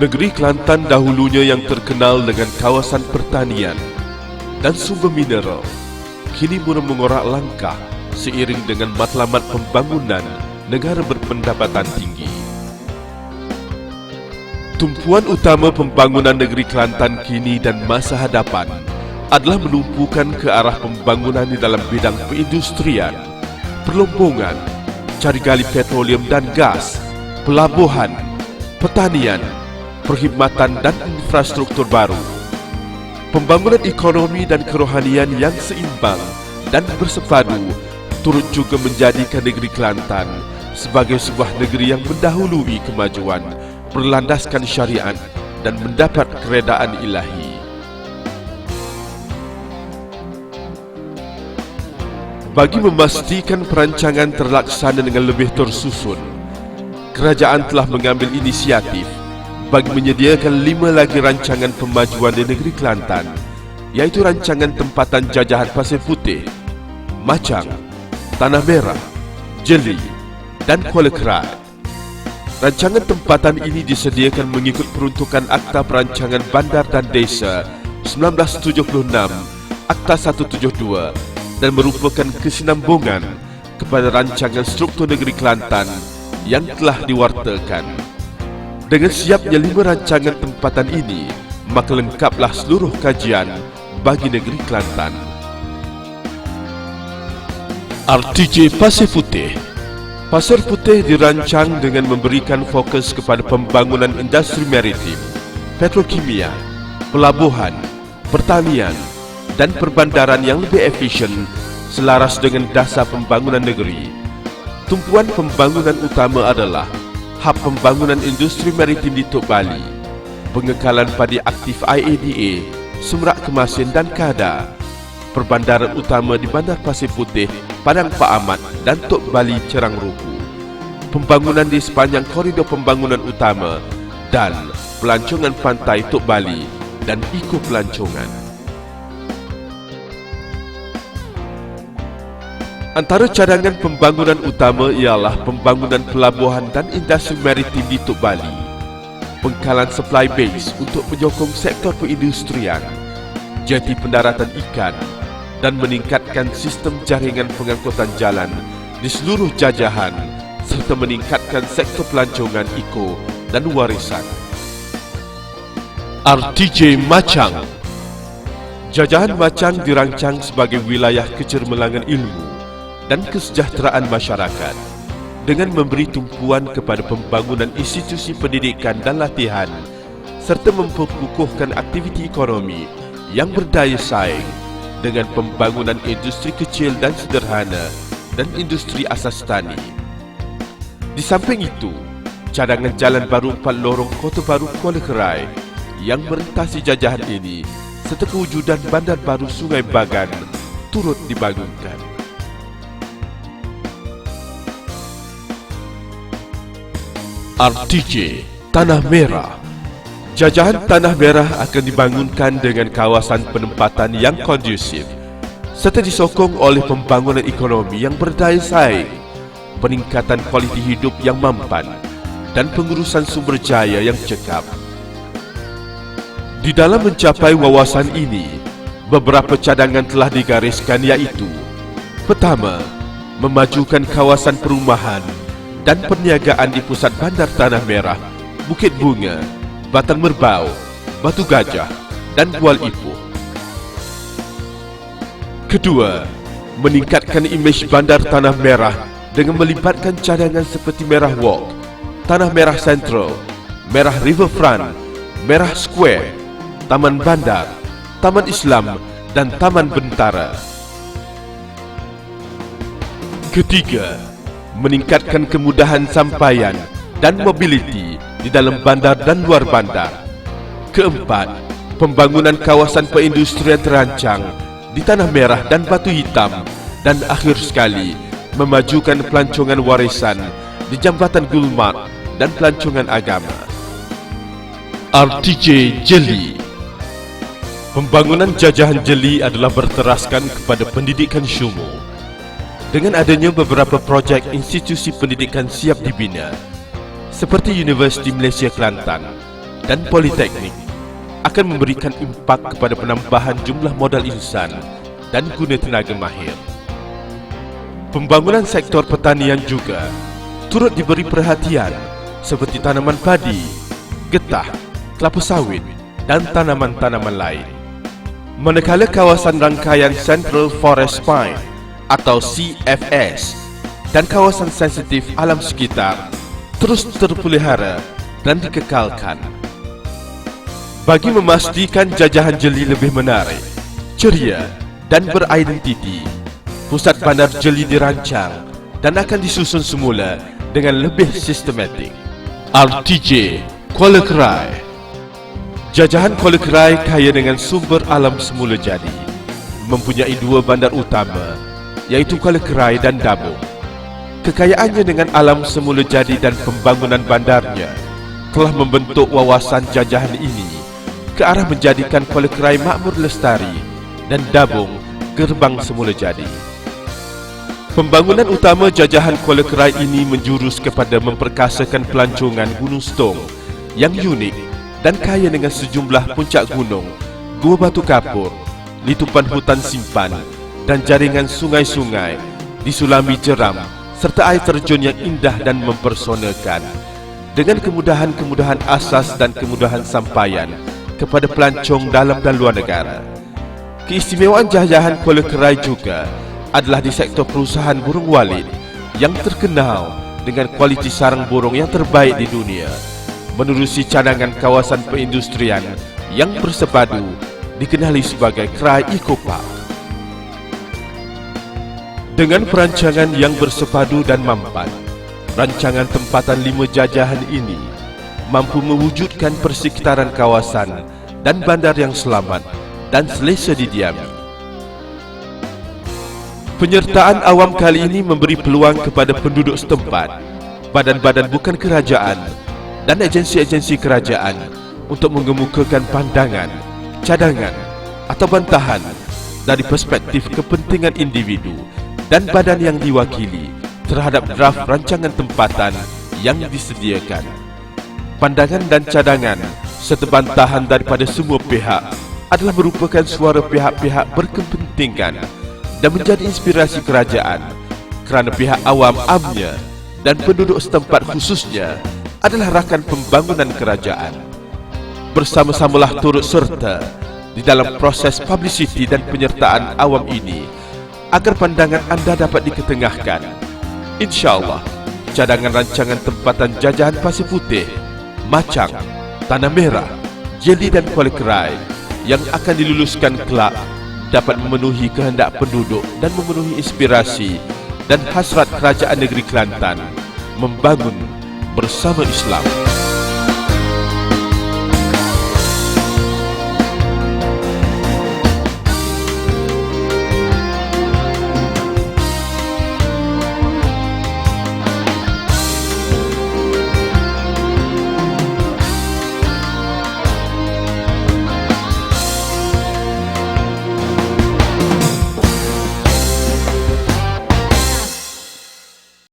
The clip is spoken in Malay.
Negeri Kelantan dahulunya yang terkenal dengan kawasan pertanian dan sumber mineral, kini mula mengorak langkah seiring dengan matlamat pembangunan negara berpendapatan tinggi. Tumpuan utama pembangunan negeri Kelantan kini dan masa hadapan adalah menumpukan ke arah pembangunan di dalam bidang perindustrian, perlombongan, cari gali petroleum dan gas, pelabuhan, pertanian, perkhidmatan dan infrastruktur baru. Pembangunan ekonomi dan kerohanian yang seimbang dan bersepadu turut juga menjadikan negeri Kelantan sebagai sebuah negeri yang mendahului kemajuan berlandaskan syariat dan mendapat keredaan ilahi. Bagi memastikan perancangan terlaksana dengan lebih tersusun, kerajaan telah mengambil inisiatif bagi menyediakan 5 lagi rancangan pemajuan di negeri Kelantan, iaitu rancangan tempatan jajahan Pasir Putih, Machang, Tanah Merah, Jeli dan Kuala Kerai. Rancangan tempatan ini disediakan mengikut peruntukan Akta Perancangan Bandar dan Desa 1976, Akta 172 dan merupakan kesinambungan kepada rancangan struktur negeri Kelantan yang telah diwartakan. Dengan siapnya 5 rancangan tempatan ini, maka lengkaplah seluruh kajian bagi negeri Kelantan. RTJ Pasir Putih. Pasir Putih dirancang dengan memberikan fokus kepada pembangunan industri maritim, petrokimia, pelabuhan, pertanian dan perbandaran yang lebih efisien selaras dengan dasar pembangunan negeri. Tumpuan pembangunan utama adalah hub pembangunan industri maritim di Tok Bali, pengekalan padi aktif IADA, Semerak Kemasin dan Kedah, perbandaran utama di Bandar Pasir Putih, Padang Pak Ahmad dan Tok Bali Cerang Ruku, pembangunan di sepanjang koridor pembangunan utama dan pelancongan pantai Tok Bali dan Iko Pelancongan. Antara cadangan pembangunan utama ialah pembangunan pelabuhan dan industri maritim di Tok Bali, pengekalan supply base untuk menyokong sektor perindustrian, jeti pendaratan ikan dan meningkatkan sistem jaringan pengangkutan jalan di seluruh jajahan serta meningkatkan sektor pelancongan eko dan warisan. RTJ Machang. Jajahan Machang dirancang sebagai wilayah kecermelangan ilmu dan kesejahteraan masyarakat dengan memberi tumpuan kepada pembangunan institusi pendidikan dan latihan serta memperkukuhkan aktiviti ekonomi yang berdaya saing dengan pembangunan industri kecil dan sederhana dan industri asas tani. Di samping itu, cadangan jalan baru 4 lorong Kota Baru Kuala Kerai yang merentasi jajahan ini serta kewujudan bandar baru Sungai Bagan turut dibangunkan. RTJ Tanah Merah. Jajahan Tanah Merah akan dibangunkan dengan kawasan penempatan yang kondusif serta disokong oleh pembangunan ekonomi yang berdaya saing, peningkatan kualiti hidup yang mampan dan pengurusan sumber daya yang cekap. Di dalam mencapai wawasan ini, beberapa cadangan telah digariskan iaitu: pertama, memajukan kawasan perumahan dan perniagaan di pusat bandar Tanah Merah, Bukit Bunga, Batang Merbau, Batu Gajah dan Kuala Ipoh. Kedua, meningkatkan imej bandar Tanah Merah dengan melibatkan cadangan seperti Merah Walk, Tanah Merah Central, Merah Riverfront, Merah Square, Taman Bandar, Taman Islam dan Taman Bentara. Ketiga, meningkatkan kemudahan sampaian dan mobiliti di dalam bandar dan luar bandar. Keempat, pembangunan kawasan perindustrian terancang di Tanah Merah dan Batu Hitam. Dan akhir sekali, memajukan pelancongan warisan di Jambatan Gulmat dan pelancongan agama. RTJ Jeli. Pembangunan jajahan Jeli adalah berteraskan kepada pendidikan syumul. Dengan adanya beberapa projek institusi pendidikan siap dibina, seperti Universiti Malaysia Kelantan, dan politeknik akan memberikan impak kepada penambahan jumlah modal insan dan guna tenaga mahir. Pembangunan sektor pertanian juga turut diberi perhatian seperti tanaman padi, getah, kelapa sawit dan tanaman-tanaman lain. Manakala kawasan rangkaian Central Forest Fine atau CFS dan kawasan sensitif alam sekitar terus terpelihara dan dikekalkan. Bagi memastikan jajahan jeli lebih menarik, ceria dan beridentiti, pusat bandar jeli dirancang dan akan disusun semula dengan lebih sistematik. RTJ Kuala Krai. Jajahan Kuala Krai kaya dengan sumber alam semula jadi, mempunyai dua bandar utama, iaitu Kuala Krai dan Dabung. Kekayaannya dengan alam semula jadi dan pembangunan bandarnya telah membentuk wawasan jajahan ini ke arah menjadikan Kuala Krai makmur lestari dan Dabung gerbang semula jadi. Pembangunan utama jajahan Kuala Krai ini menjurus kepada memperkasakan pelancongan Gunung Stong yang unik dan kaya dengan sejumlah puncak gunung, gua batu kapur, litupan hutan simpan dan jaringan sungai-sungai disulami jeram serta air terjun yang indah dan mempersonakan, dengan kemudahan-kemudahan asas dan kemudahan sampaian kepada pelancong dalam dan luar negara. Keistimewaan jajahan Kuala Krai juga adalah di sektor perusahaan burung walid yang terkenal dengan kualiti sarang burung yang terbaik di dunia, menerusi cadangan kawasan perindustrian yang bersepadu dikenali sebagai Krai Eco Park. Dengan perancangan yang bersepadu dan mampan, rancangan tempatan 5 jajahan ini mampu mewujudkan persekitaran kawasan dan bandar yang selamat dan selesa didiami. Penyertaan awam kali ini memberi peluang kepada penduduk setempat, badan-badan bukan kerajaan dan agensi-agensi kerajaan untuk mengemukakan pandangan, cadangan atau bantahan dari perspektif kepentingan individu dan badan yang diwakili terhadap draft rancangan tempatan yang disediakan. Pandangan dan cadangan serta bantahan daripada semua pihak adalah merupakan suara pihak-pihak berkepentingan dan menjadi inspirasi kerajaan, kerana pihak awam amnya dan penduduk setempat khususnya adalah rakan pembangunan kerajaan. Bersama-samalah turut serta di dalam proses publicity dan penyertaan awam ini agar pandangan anda dapat diketengahkan. InsyaAllah, cadangan rancangan tempatan jajahan pasir putih, macang, tanah merah, jeli dan Kuala Krai yang akan diluluskan kelak dapat memenuhi kehendak penduduk dan memenuhi inspirasi dan hasrat kerajaan negeri Kelantan membangun bersama Islam.